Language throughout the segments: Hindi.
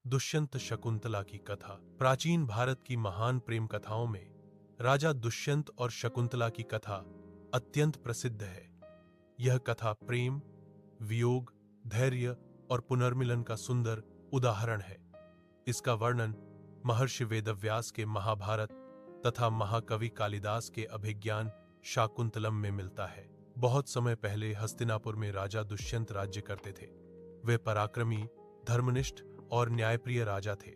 दुष्यंत शकुंतला की कथा। प्राचीन भारत की महान प्रेम कथाओं में राजा दुष्यंत और शकुंतला की कथा अत्यंत प्रसिद्ध है। यह कथा प्रेम, वियोग, धैर्य और पुनर्मिलन का सुंदर उदाहरण है। इसका वर्णन महर्षि वेदव्यास के महाभारत तथा महाकवि कालिदास के अभिज्ञान शाकुंतलम में मिलता है। बहुत समय पहले हस्तिनापुर में राजा दुष्यंत राज्य करते थे। वे पराक्रमी, धर्मनिष्ठ और न्यायप्रिय राजा थे।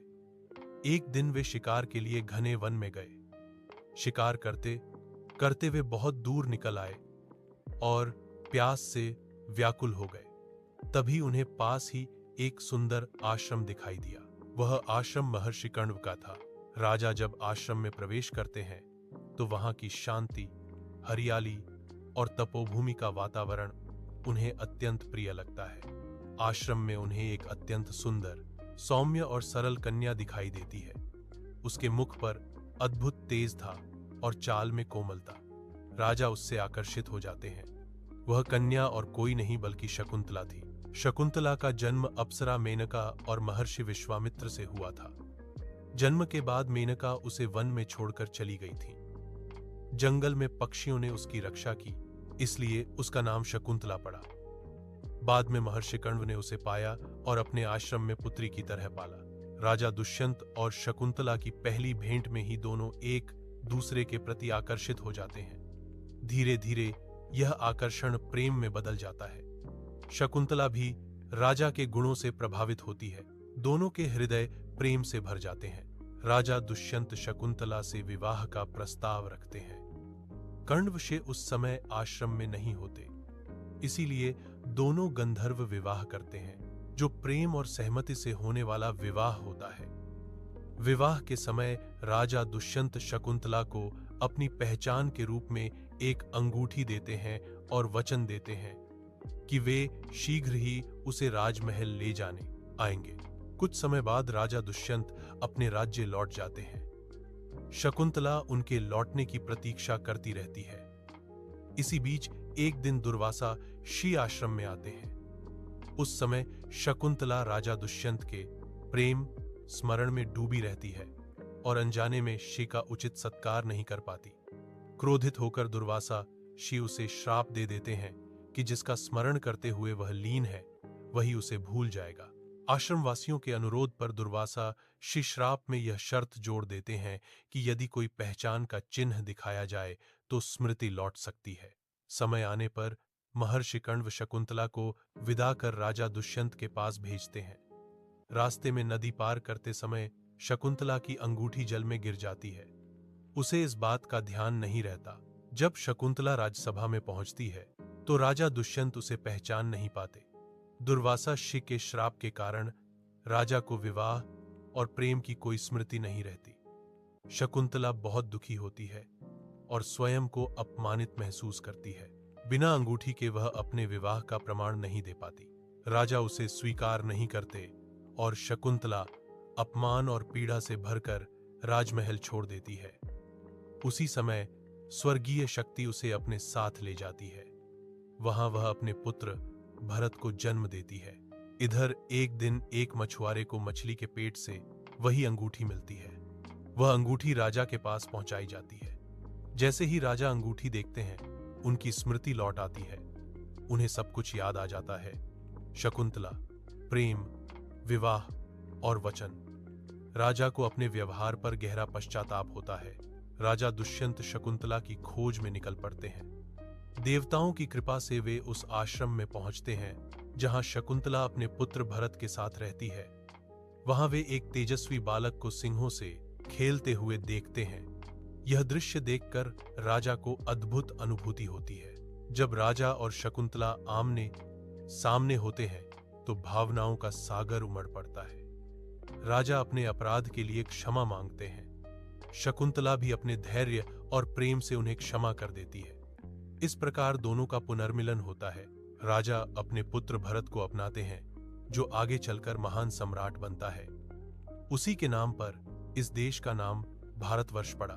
एक दिन वे शिकार के लिए घने वन में गए। शिकार करते करते वे बहुत दूर निकल आए और प्यास से व्याकुल हो गए। तभी उन्हें पास ही एक सुंदर आश्रम दिखाई दिया। वह आश्रम महर्षि कण्व का था। राजा जब आश्रम में प्रवेश करते हैं तो वहां की शांति, हरियाली और तपोभूमि का वातावरण उन्हें अत्यंत प्रिय लगता है। आश्रम में उन्हें एक अत्यंत सुंदर, सौम्य और सरल कन्या दिखाई देती है। उसके मुख पर अद्भुत तेज था और चाल में कोमलता। राजा उससे आकर्षित हो जाते हैं। वह कन्या और कोई नहीं बल्कि शकुंतला थी। शकुंतला का जन्म अप्सरा मेनका और महर्षि विश्वामित्र से हुआ था। जन्म के बाद मेनका उसे वन में छोड़कर चली गई थी। जंगल में पक्षियों ने उसकी रक्षा की, इसलिए उसका नाम शकुंतला पड़ा। बाद में महर्षि कण्व ने उसे पाया और अपने आश्रम में पुत्री की तरह पाला। राजा दुष्यंत और शकुंतला की पहली भेंट में ही दोनों एक दूसरे के प्रति आकर्षित हो जाते हैं। धीरे धीरे यह आकर्षण प्रेम में बदल जाता है। शकुंतला भी राजा के गुणों से प्रभावित होती है। दोनों के हृदय प्रेम से भर जाते हैं। राजा दुष्यंत शकुंतला से विवाह का प्रस्ताव रखते हैं। कण्वशे उस समय आश्रम में नहीं होते, इसीलिए दोनों गंधर्व विवाह करते हैं, जो प्रेम और सहमति से होने वाला विवाह होता है। विवाह के समय राजा दुष्यंत शकुंतला को अपनी पहचान के रूप में एक अंगूठी देते हैं और वचन देते हैं कि वे शीघ्र ही उसे राजमहल ले जाने आएंगे। कुछ समय बाद राजा दुष्यंत अपने राज्य लौट जाते हैं। शकुंतला उनके लौटने की प्रतीक्षा करती रहती है। इसी बीच एक दिन दुर्वासा शी आश्रम में आते हैं। उस समय शकुंतला राजा दुष्यंत के प्रेम स्मरण में डूबी रहती है और अनजाने में शी का उचित सत्कार नहीं कर पाती। क्रोधित होकर दुर्वासा शी उसे श्राप दे देते हैं कि जिसका स्मरण करते हुए वह लीन है, वही उसे भूल जाएगा। आश्रमवासियों के अनुरोध पर दुर्वासा शी श्राप में यह शर्त जोड़ देते हैं कि यदि कोई पहचान का चिन्ह दिखाया जाए तो स्मृति लौट सकती है। समय आने पर महर्षि कण्व शकुंतला को विदा कर राजा दुष्यंत के पास भेजते हैं। रास्ते में नदी पार करते समय शकुंतला की अंगूठी जल में गिर जाती है। उसे इस बात का ध्यान नहीं रहता। जब शकुंतला राजसभा में पहुंचती है तो राजा दुष्यंत उसे पहचान नहीं पाते। दुर्वासा शी के श्राप के कारण राजा को विवाह और प्रेम की कोई स्मृति नहीं रहती। शकुंतला बहुत दुखी होती है और स्वयं को अपमानित महसूस करती है। बिना अंगूठी के वह अपने विवाह का प्रमाण नहीं दे पाती। राजा उसे स्वीकार नहीं करते और शकुंतला अपमान और पीड़ा से भरकर राजमहल छोड़ देती है। उसी समय स्वर्गीय शक्ति उसे अपने साथ ले जाती है। वहां वह अपने पुत्र भरत को जन्म देती है। इधर एक दिन एक मछुआरे को मछली के पेट से वही अंगूठी मिलती है। वह अंगूठी राजा के पास पहुंचाई जाती है। जैसे ही राजा अंगूठी देखते हैं, उनकी स्मृति लौट आती है। उन्हें सब कुछ याद आ जाता है। शकुंतला, प्रेम, विवाह और वचन। राजा को अपने व्यवहार पर गहरा पश्चाताप होता है। राजा दुष्यंत शकुंतला की खोज में निकल पड़ते हैं। देवताओं की कृपा से वे उस आश्रम में पहुंचते हैं जहां शकुंतला अपने पुत्र भरत के साथ रहती है। वहां वे एक तेजस्वी बालक को सिंहों से खेलते हुए देखते हैं। यह दृश्य देखकर राजा को अद्भुत अनुभूति होती है। जब राजा और शकुंतला आमने सामने होते हैं तो भावनाओं का सागर उमड़ पड़ता है। राजा अपने अपराध के लिए क्षमा मांगते हैं। शकुंतला भी अपने धैर्य और प्रेम से उन्हें क्षमा कर देती है। इस प्रकार दोनों का पुनर्मिलन होता है। राजा अपने पुत्र भरत को अपनाते हैं, जो आगे चलकर महान सम्राट बनता है। उसी के नाम पर इस देश का नाम भारतवर्ष पड़ा।